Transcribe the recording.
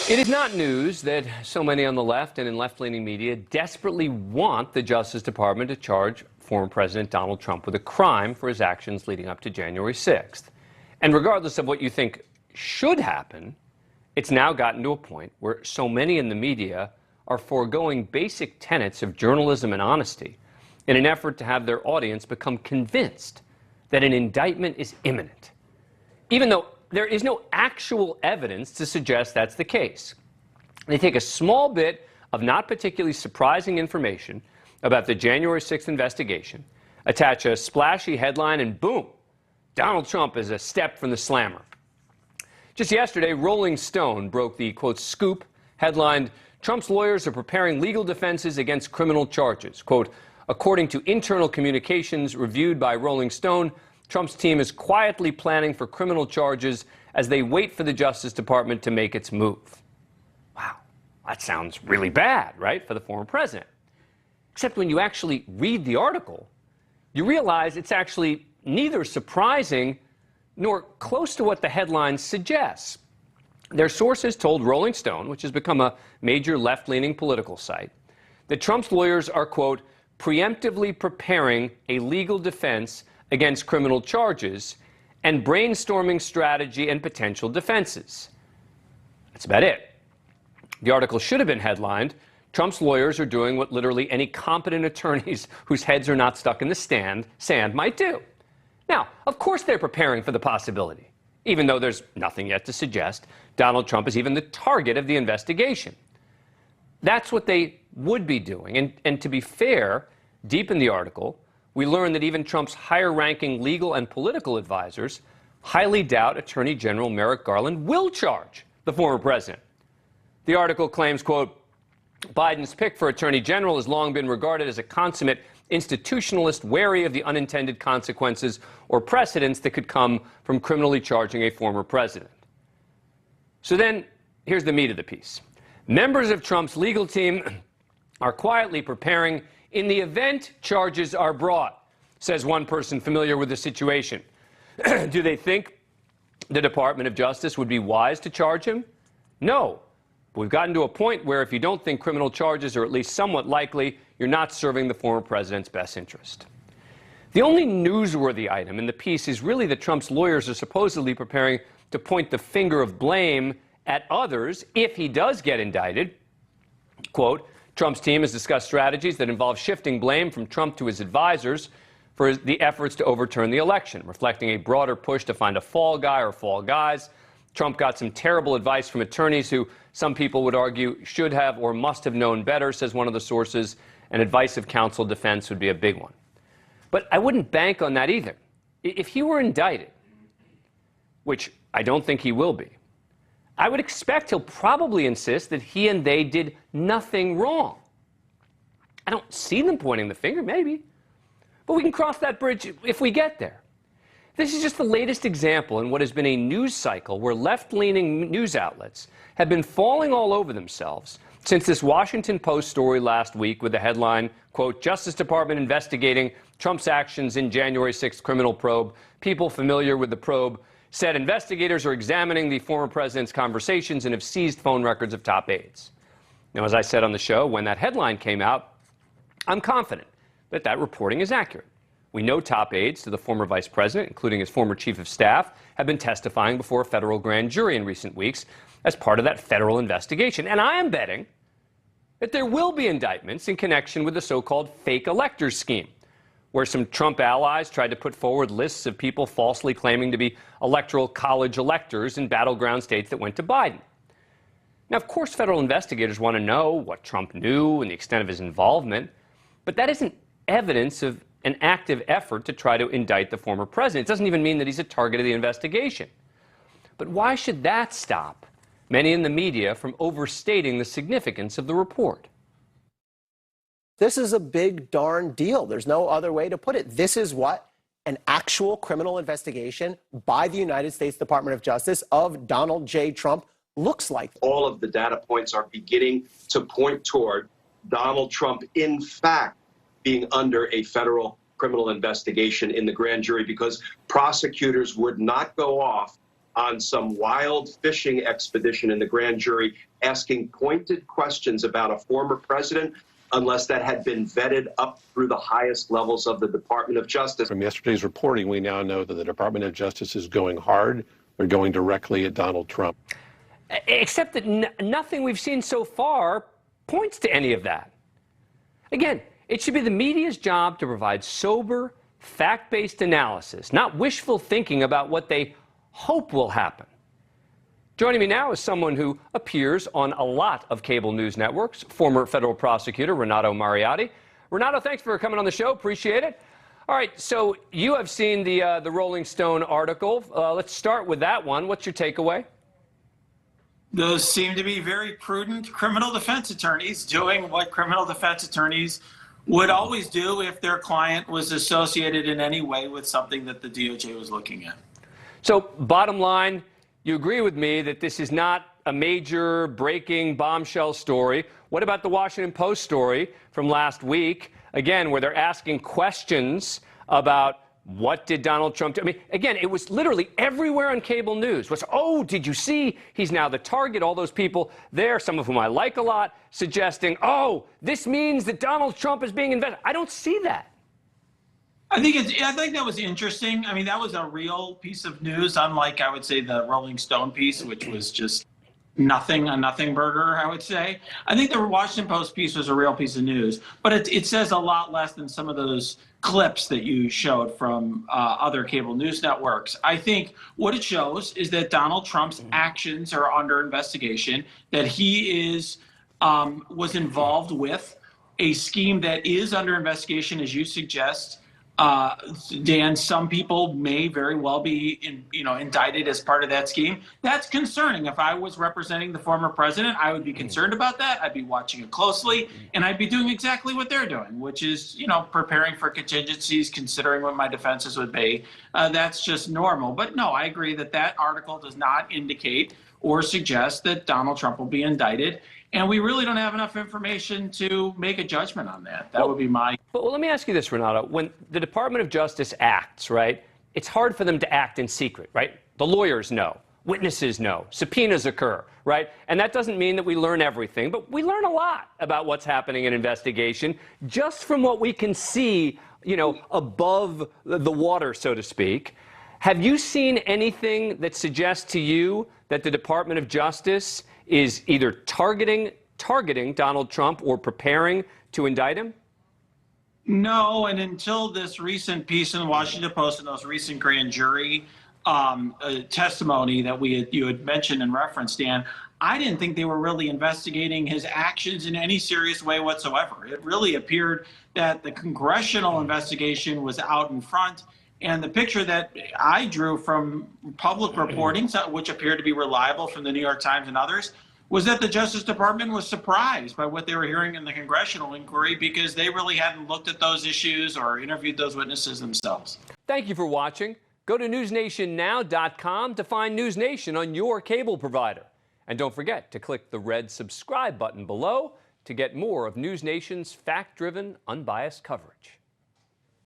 It is not news that so many on the left and in left-leaning media desperately want the Justice Department to charge former President Donald Trump with a crime for his actions leading up to January 6th. And regardless of what you think should happen, it's now gotten to a point where so many in the media are foregoing basic tenets of journalism and honesty in an effort to have their audience become convinced that an indictment is imminent, even though there is no actual evidence to suggest that's the case. They take a small bit of not particularly surprising information about the January 6th investigation, attach a splashy headline, and boom, Donald Trump is a step from the slammer. Just yesterday, Rolling Stone broke the, quote, scoop, headlined, Trump's lawyers are preparing legal defenses against criminal charges. Quote, according to internal communications reviewed by Rolling Stone, Trump's team is quietly planning for criminal charges as they wait for the Justice Department to make its move. Wow, that sounds really bad, right, for the former president. Except when you actually read the article, you realize it's actually neither surprising nor close to what the headline suggests. Their sources told Rolling Stone, which has become a major left-leaning political site, that Trump's lawyers are, quote, preemptively preparing a legal defense against criminal charges and brainstorming strategy and potential defenses. That's about it. The article should have been headlined, Trump's lawyers are doing what literally any competent attorneys whose heads are not stuck in the sand might do. Now, of course they're preparing for the possibility, even though there's nothing yet to suggest Donald Trump is even the target of the investigation. That's what they would be doing. And to be fair, deep in the article, we learn that even Trump's higher-ranking legal and political advisors highly doubt Attorney General Merrick Garland will charge the former president. The article claims, quote, Biden's pick for Attorney General has long been regarded as a consummate institutionalist wary of the unintended consequences or precedents that could come from criminally charging a former president. So then, here's the meat of the piece. Members of Trump's legal team are quietly preparing in the event charges are brought, says one person familiar with the situation. Do they think the Department of Justice would be wise to charge him? No. But we've gotten to a point where if you don't think criminal charges are at least somewhat likely, you're not serving the former president's best interest. The only newsworthy item in the piece is really that Trump's lawyers are supposedly preparing to point the finger of blame at others if he does get indicted. Quote, Trump's team has discussed strategies that involve shifting blame from Trump to his advisors for the efforts to overturn the election, reflecting a broader push to find a fall guy or fall guys. Trump got some terrible advice from attorneys who some people would argue should have or must have known better, says one of the sources, and advice of counsel defense would be a big one. But I wouldn't bank on that either. If he were indicted, which I don't think he will be, I would expect he'll probably insist that he and they did nothing wrong. I don't see them pointing the finger, maybe. But we can cross that bridge if we get there. This is just the latest example in what has been a news cycle where left-leaning news outlets have been falling all over themselves since this Washington Post story last week with the headline, quote, Justice Department investigating Trump's actions in January 6th criminal probe. People familiar with the probe said investigators are examining the former president's conversations and have seized phone records of top aides. Now, as I said on the show, when that headline came out, I'm confident that that reporting is accurate. We know top aides to the former vice president, including his former chief of staff, have been testifying before a federal grand jury in recent weeks as part of that federal investigation. And I am betting that there will be indictments in connection with the so-called fake electors scheme, where some Trump allies tried to put forward lists of people falsely claiming to be electoral college electors in battleground states that went to Biden. Now, of course, federal investigators want to know what Trump knew and the extent of his involvement, but that isn't evidence of an active effort to try to indict the former president. It doesn't even mean that he's a target of the investigation. But why should that stop many in the media from overstating the significance of the report? This is a big darn deal. There's no other way to put it. This is what an actual criminal investigation by the United States Department of Justice of Donald J. Trump looks like. All of the data points are beginning to point toward Donald Trump, in fact, being under a federal criminal investigation in the grand jury, because prosecutors would not go off on some wild fishing expedition in the grand jury asking pointed questions about a former president unless that had been vetted up through the highest levels of the Department of Justice. From yesterday's reporting, we now know that the Department of Justice is going hard. They're going directly at Donald Trump. Except that nothing we've seen so far points to any of that. Again, it should be the media's job to provide sober, fact-based analysis, not wishful thinking about what they hope will happen. Joining me now is someone who appears on a lot of cable news networks, former federal prosecutor Renato Mariotti. Renato, thanks for coming on the show. Appreciate it. All right, so you have seen the Rolling Stone article. Let's start with that one. What's your takeaway? Those seem to be very prudent criminal defense attorneys doing what criminal defense attorneys would always do if their client was associated in any way with something that the DOJ was looking at. So, bottom line, you agree with me that this is not a major breaking bombshell story. What about the Washington Post story from last week, again, where they're asking questions about what did Donald Trump do? I mean, again, it was literally everywhere on cable news was, oh, did you see he's now the target? All those people there, some of whom I like a lot, suggesting, oh, this means that Donald Trump is being investigated. I don't see that. I think that was interesting. I mean, that was a real piece of news, unlike, I would say, the Rolling Stone piece, which was just a nothing burger, I would say. I think the Washington Post piece was a real piece of news, but it says a lot less than some of those clips that you showed from other cable news networks. I think what it shows is that Donald Trump's actions are under investigation, that he was involved with a scheme that is under investigation, as you suggest. Dan, some people may very well be indicted as part of that scheme. That's concerning. If I was representing the former president, I would be concerned about that. I'd be watching it closely, and I'd be doing exactly what they're doing, which is, preparing for contingencies, considering what my defenses would be. That's just normal. But no, I agree that article does not indicate or suggest that Donald Trump will be indicted. And we really don't have enough information to make a judgment on that. That would be my... But let me ask you this, Renato. When the Department of Justice acts, right, it's hard for them to act in secret, right? The lawyers know. Witnesses know. Subpoenas occur, right? And that doesn't mean that we learn everything, but we learn a lot about what's happening in investigation just from what we can see, above the water, so to speak. Have you seen anything that suggests to you that the Department of Justice is either targeting Donald Trump or preparing to indict him? No, and until this recent piece in the Washington Post and those recent grand jury testimony that you had mentioned and referenced, Dan, I didn't think they were really investigating his actions in any serious way whatsoever. It really appeared that the congressional investigation was out in front. And the picture that I drew from public reporting, which appeared to be reliable from the New York Times and others, was that the Justice Department was surprised by what they were hearing in the congressional inquiry because they really hadn't looked at those issues or interviewed those witnesses themselves. Thank you for watching. Go to newsnationnow.com to find NewsNation on your cable provider. And don't forget to click the red subscribe button below to get more of NewsNation's fact-driven, unbiased coverage.